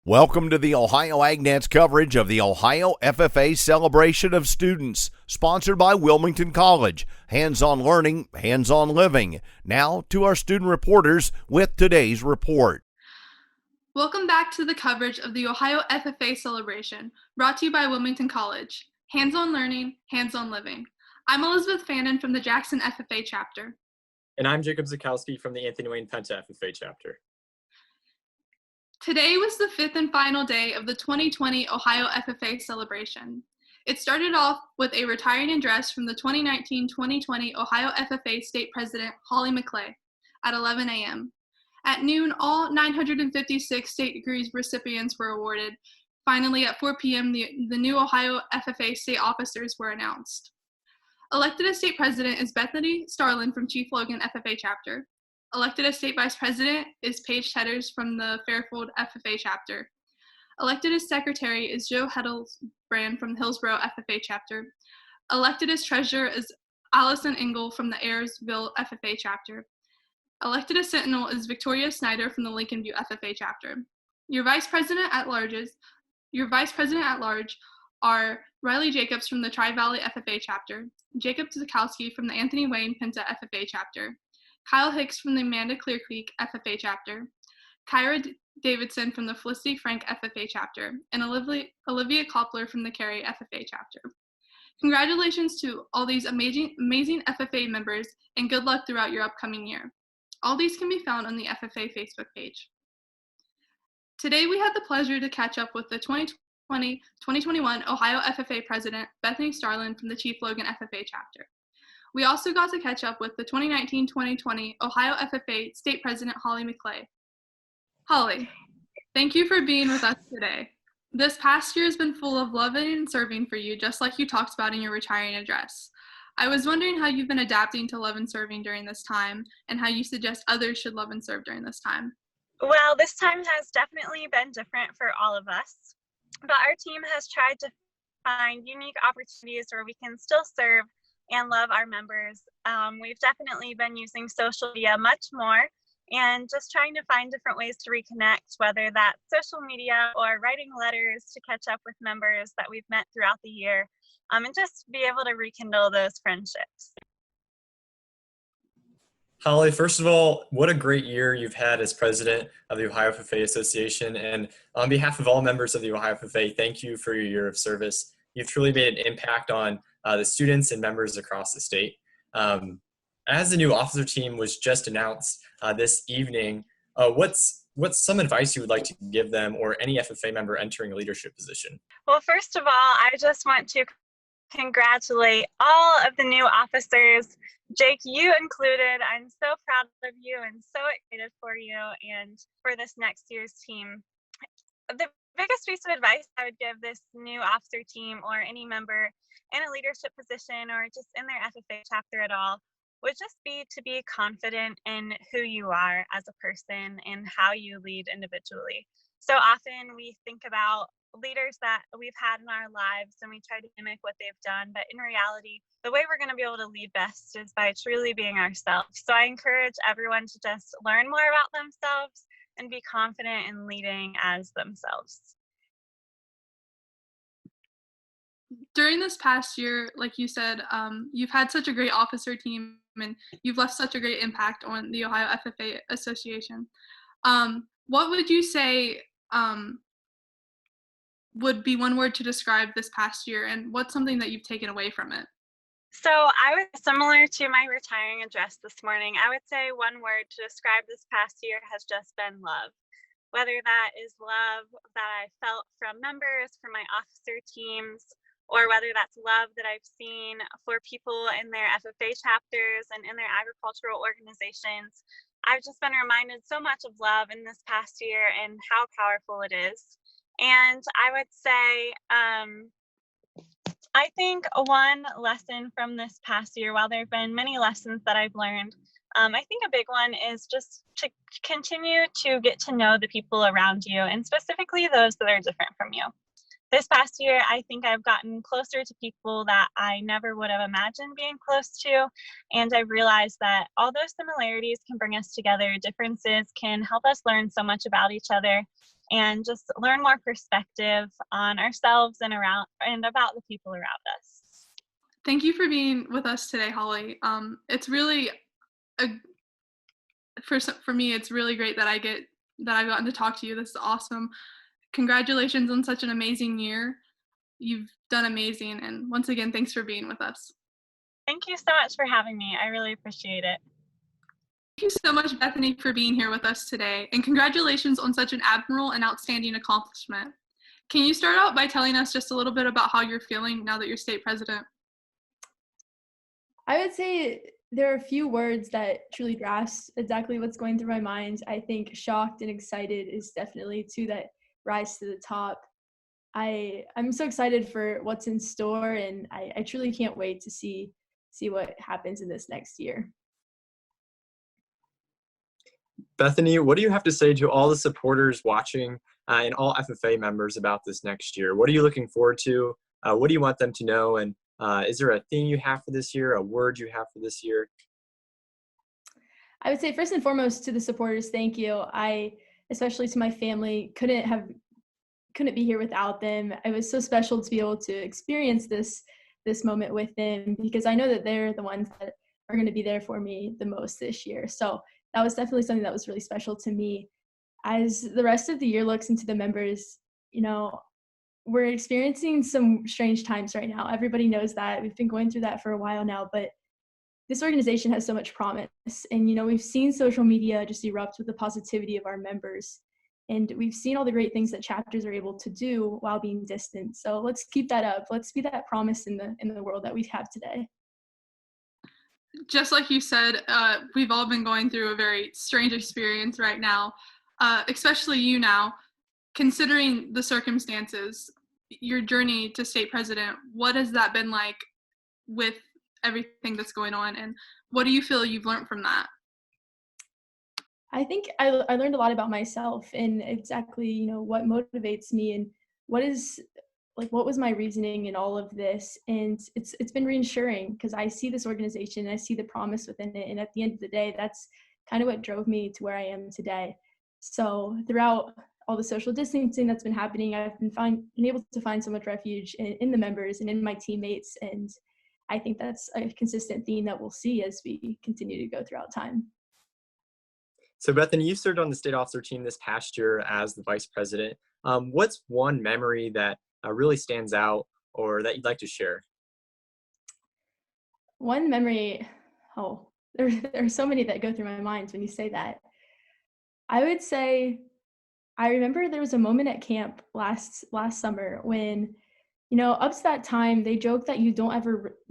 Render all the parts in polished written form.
Welcome to the Ohio AgNet's coverage of the Ohio FFA Celebration of Students, sponsored by Wilmington College. Hands-on learning, hands-on living. Now to our student reporters with today's report. Welcome back to the coverage of the Ohio FFA Celebration, brought to you by Wilmington College. Hands-on learning, hands-on living. I'm Elizabeth Fannin from the Jackson FFA chapter. And I'm Jacob Zakowski from the Anthony Wayne Penta FFA chapter. Today was the fifth and final day of the 2020 Ohio FFA Celebration. It started off with a retiring address from the 2019-2020 Ohio FFA State President Holly McClay at 11 a.m. At noon, all 956 state degrees recipients were awarded. Finally, at 4 p.m., the new Ohio FFA state officers were announced. Elected as state president is Bethany Starlin from Chief Logan FFA chapter. Elected as state vice president is Paige Tetters from the Fairfield FFA chapter. Elected as secretary is Joe Heddlesbrand from the Hillsborough FFA chapter. Elected as treasurer is Allison Engel from the Ayersville FFA chapter. Elected as sentinel is Victoria Snyder from the Lincoln View FFA chapter. Your vice president at large are Riley Jacobs from the Tri-Valley FFA chapter, Jacob Zakowski from the Anthony Wayne Penta FFA chapter, Kyle Hicks from the Amanda Clear Creek FFA chapter, Kyra Davidson from the Felicity Frank FFA chapter, and Olivia Koppler from the Cary FFA chapter. Congratulations to all these amazing FFA members, and good luck throughout your upcoming year. All these can be found on the FFA Facebook page. Today we had the pleasure to catch up with the 2020-2021 Ohio FFA President Bethany Starlin from the Chief Logan FFA chapter. We also got to catch up with the 2019-2020 Ohio FFA State President Holly McClay. Holly, thank you for being with us today. This past year has been full of loving and serving for you, just like you talked about in your retiring address. I was wondering how you've been adapting to love and serving during this time, and how you suggest others should love and serve during this time. Well, this time has definitely been different for all of us, but our team has tried to find unique opportunities where we can still serve and love our members. We've definitely been using social media much more and just trying to find different ways to reconnect, whether that's social media or writing letters to catch up with members that we've met throughout the year, and just be able to rekindle those friendships. Holly, first of all, what a great year you've had as president of the Ohio FFA Association. And on behalf of all members of the Ohio FFA, thank you for your year of service. You've truly made an impact on the students and members across the state. As the new officer team was just announced this evening, what's some advice you would like to give them or any FFA member entering a leadership position? Well, first of all, I just want to congratulate all of the new officers, Jake, you included. I'm so proud of you and so excited for you and for this next year's team. The biggest piece of advice I would give this new officer team or any member in a leadership position or just in their FFA chapter at all would just be to be confident in who you are as a person and how you lead individually. So often we think about leaders that we've had in our lives and we try to mimic what they've done, but in reality, the way we're going to be able to lead best is by truly being ourselves. So I encourage everyone to just learn more about themselves and be confident in leading as themselves. During this past year, like you said, you've had such a great officer team and you've left such a great impact on the Ohio FFA Association. What would you say would be one word to describe this past year, and what's something that you've taken away from it? So I was similar to my retiring address this morning. I would say one word to describe this past year has just been love. Whether that is love that I felt from members, from my officer teams, or whether that's love that I've seen for people in their FFA chapters and in their agricultural organizations. I've just been reminded so much of love in this past year and how powerful it is. And I would say, I think one lesson from this past year, while there have been many lessons that I've learned, I think a big one is just to continue to get to know the people around you, and specifically those that are different from you. This past year, I think I've gotten closer to people that I never would have imagined being close to, and I've realized that all those similarities can bring us together. Differences can help us learn so much about each other, and just learn more perspective on ourselves and about the people around us. Thank you for being with us today, Holly. It's really for me, it's really great that I've gotten to talk to you. This is awesome. Congratulations on such an amazing year. You've done amazing, and once again, thanks for being with us. Thank you so much for having me. I really appreciate it. Thank you so much, Bethany, for being here with us today, and congratulations on such an admirable and outstanding accomplishment. Can you start out by telling us just a little bit about how you're feeling now that you're state president? I would say there are a few words that truly grasp exactly what's going through my mind. I think shocked and excited is definitely two that rise to the top. I'm so excited for what's in store, and I truly can't wait to see what happens in this next year. Bethany, what do you have to say to all the supporters watching and all FFA members about this next year? What are you looking forward to? What do you want them to know? And is there a theme you have for this year, a word you have for this year? I would say first and foremost to the supporters, thank you. Especially to my family, couldn't be here without them. It was so special to be able to experience this moment with them, because I know that they're the ones that are going to be there for me the most this year. So that was definitely something that was really special to me. As the rest of the year looks into the members, we're experiencing some strange times right now. Everybody knows that. We've been going through that for a while now, but this organization has so much promise. And, we've seen social media just erupt with the positivity of our members. And we've seen all the great things that chapters are able to do while being distant. So let's keep that up. Let's be that promise in the world that we have today. Just like you said, we've all been going through a very strange experience right now, especially you now. Considering the circumstances, your journey to state president, what has that been like with everything that's going on, and what do you feel you've learned from that? I think I learned a lot about myself and exactly, what motivates me and what was my reasoning in all of this. And it's been reassuring because I see this organization and I see the promise within it. And at the end of the day, that's kind of what drove me to where I am today. So throughout all the social distancing that's been happening, I've been able to find so much refuge in the members and in my teammates. And I think that's a consistent theme that we'll see as we continue to go throughout time. So Bethany, you served on the state officer team this past year as the vice president. What's one memory that really stands out or that you'd like to share? One memory, there are so many that go through my mind when you say that. I would say, I remember there was a moment at camp last summer when, up to that time, they joke that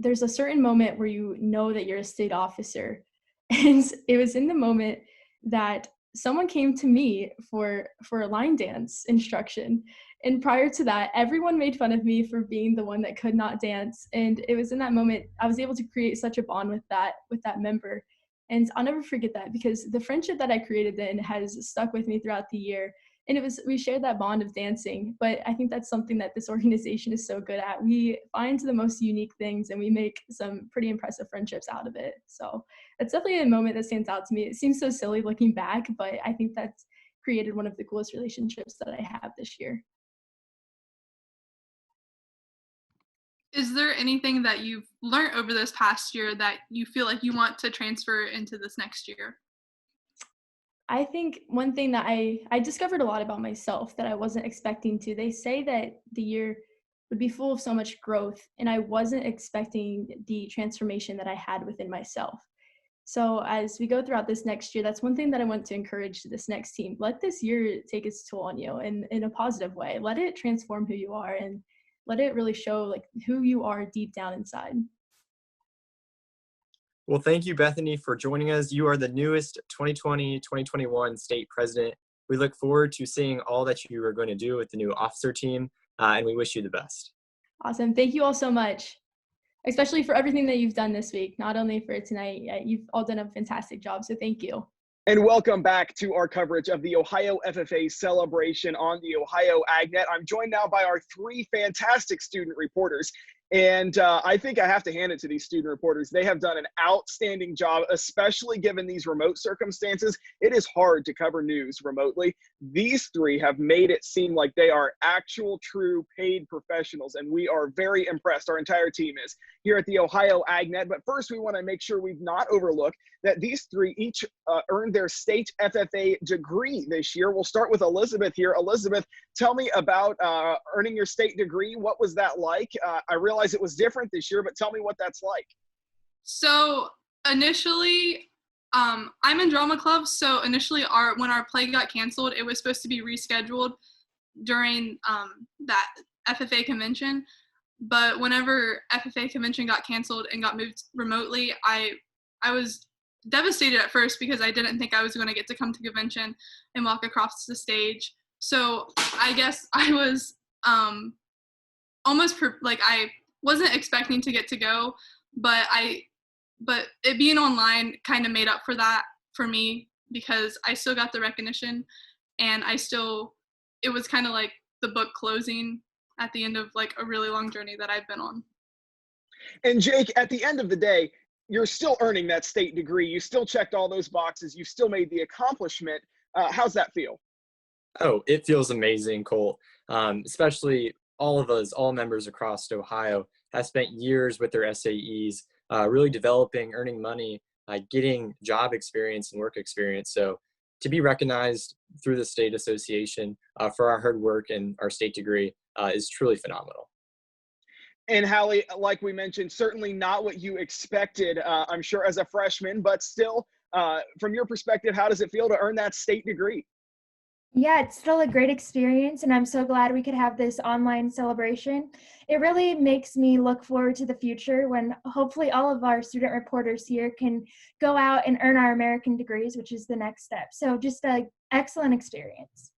there's a certain moment where you know that you're a state officer. And it was in the moment that someone came to me for a line dance instruction. And prior to that, everyone made fun of me for being the one that could not dance. And it was in that moment I was able to create such a bond with that member. And I'll never forget that, because the friendship that I created then has stuck with me throughout the year. And we shared that bond of dancing. But I think that's something that this organization is so good at. We find the most unique things and we make some pretty impressive friendships out of it. So it's definitely a moment that stands out to me. It seems so silly looking back, but I think that's created one of the coolest relationships that I have this year. Is there anything that you've learned over this past year that you feel like you want to transfer into this next year? I think one thing that I discovered a lot about myself that I wasn't expecting to. They say that the year would be full of so much growth, and I wasn't expecting the transformation that I had within myself. So as we go throughout this next year, that's one thing that I want to encourage this next team. Let this year take its toll on you in a positive way. Let it transform who you are and let it really show who you are deep down inside. Well, thank you, Bethany, for joining us. You are the newest 2020-2021 state president. We look forward to seeing all that you are going to do with the new officer team, and we wish you the best. Awesome. Thank you all so much, especially for everything that you've done this week, not only for tonight. You've all done a fantastic job, so thank you. And welcome back to our coverage of the Ohio FFA Celebration on the Ohio AgNet. I'm joined now by our three fantastic student reporters. And I think I have to hand it to these student reporters. They have done an outstanding job, especially given these remote circumstances. It is hard to cover news remotely. These three have made it seem like they are actual, true, paid professionals, and we are very impressed. Our entire team is here at the Ohio AgNet. But first, we want to make sure we've not overlooked that these three each earned their state FFA degree this year. We'll start with Elizabeth here. Elizabeth, tell me about earning your state degree. What was that like? I realize it was different this year, but tell me what that's like. So initially, I'm in drama club. So initially, when our play got canceled, it was supposed to be rescheduled during that FFA convention. But whenever FFA convention got canceled and got moved remotely, I was devastated at first because I didn't think I was going to get to come to convention and walk across the stage. So I guess I was I wasn't expecting to get to go, but it being online kind of made up for that for me because I still got the recognition, and it was kind of like the book closing at the end of like a really long journey that I've been on. And Jake, at the end of the day, you're still earning that state degree. You still checked all those boxes. You still made the accomplishment. How's that feel? Oh, it feels amazing, Colt. Especially all of us, all members across Ohio, have spent years with their SAEs, really developing, earning money, getting job experience and work experience. So to be recognized through the state association for our hard work and our state degree is truly phenomenal. And Holly, like we mentioned, certainly not what you expected, I'm sure, as a freshman, but still, from your perspective, how does it feel to earn that state degree? Yeah, it's still a great experience, and I'm so glad we could have this online celebration. It really makes me look forward to the future when hopefully all of our student reporters here can go out and earn our American degrees, which is the next step. So just an excellent experience.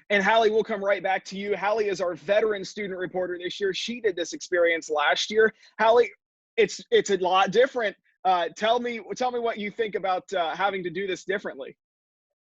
And Holly, we'll come right back to you. Holly is our veteran student reporter this year. She did this experience last year. Holly, it's a lot different. Tell me what you think about having to do this differently.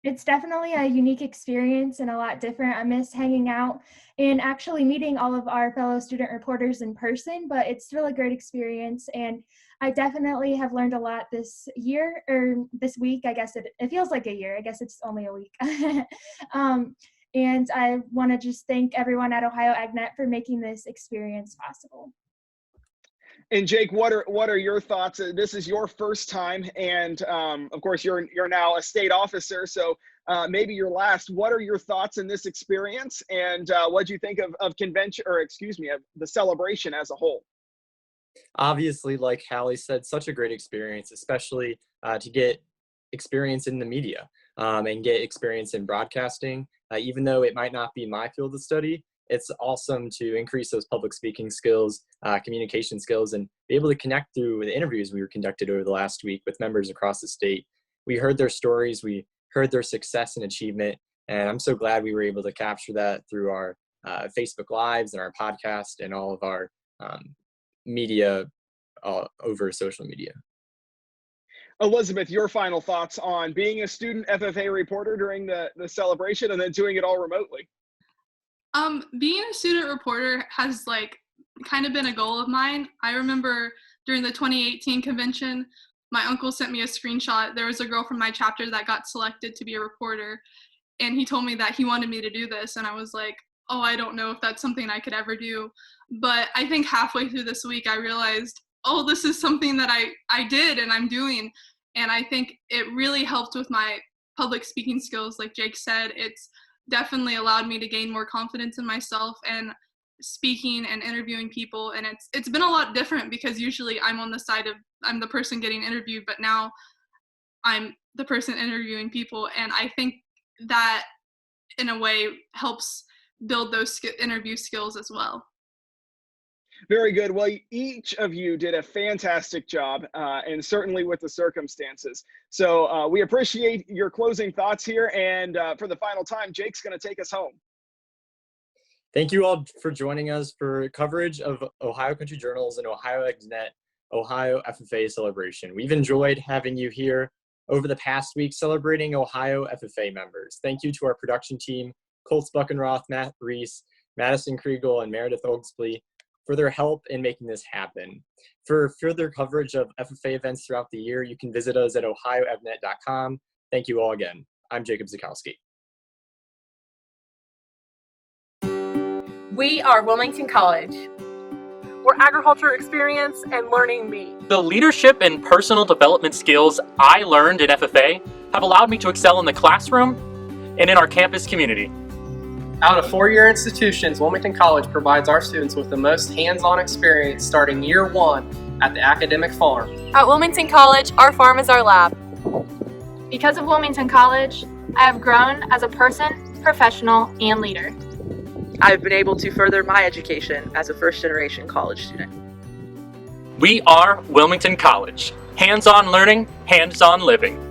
It's definitely a unique experience and a lot different. I miss hanging out and actually meeting all of our fellow student reporters in person, but it's still a great experience. And I definitely have learned a lot this year, or this week. I guess it feels like a year. I guess it's only a week. And I want to just thank everyone at Ohio AgNet for making this experience possible. And Jake, what are your thoughts? This is your first time, and of course, you're now a state officer, so maybe your last. What are your thoughts in this experience, and what do you think of convention, or excuse me, of the celebration as a whole? Obviously, like Hallie said, such a great experience, especially to get experience in the media and get experience in broadcasting. Even though it might not be my field of study, it's awesome to increase those public speaking skills, communication skills, and be able to connect through the interviews we were conducted over the last week with members across the state. We heard their stories, we heard their success and achievement, and I'm so glad we were able to capture that through our Facebook Lives and our podcast and all of our media over social media. Elizabeth, your final thoughts on being a student FFA reporter during the celebration and then doing it all remotely. Being a student reporter has kind of been a goal of mine. I remember during the 2018 convention, my uncle sent me a screenshot. There was a girl from my chapter that got selected to be a reporter, and he told me that he wanted me to do this, and I was like, oh, I don't know if that's something I could ever do. But I think halfway through this week, I realized, oh, this is something that I did and I'm doing. And I think it really helped with my public speaking skills. Like Jake said, it's definitely allowed me to gain more confidence in myself and speaking and interviewing people. And it's been a lot different because usually I'm the person getting interviewed, but now I'm the person interviewing people. And I think that in a way helps build those interview skills as well. Very good. Well, each of you did a fantastic job, and certainly with the circumstances. So we appreciate your closing thoughts here. And for the final time, Jake's going to take us home. Thank you all for joining us for coverage of Ohio Country Journals and Ohio AgNet Ohio FFA Celebration. We've enjoyed having you here over the past week celebrating Ohio FFA members. Thank you to our production team, Colt Buckenroth, Matt Reese, Madison Kriegel, and Meredith Oglesby, for their help in making this happen. For further coverage of FFA events throughout the year, you can visit us at ohioevnet.com. Thank you all again. I'm Jacob Zakowski. We are Wilmington College, where agriculture experience and learning meet. The leadership and personal development skills I learned in FFA have allowed me to excel in the classroom and in our campus community. Out of four-year institutions, Wilmington College provides our students with the most hands-on experience starting year one at the academic farm. At Wilmington College, our farm is our lab. Because of Wilmington College, I have grown as a person, professional, and leader. I've been able to further my education as a first-generation college student. We are Wilmington College. Hands-on learning, hands-on living.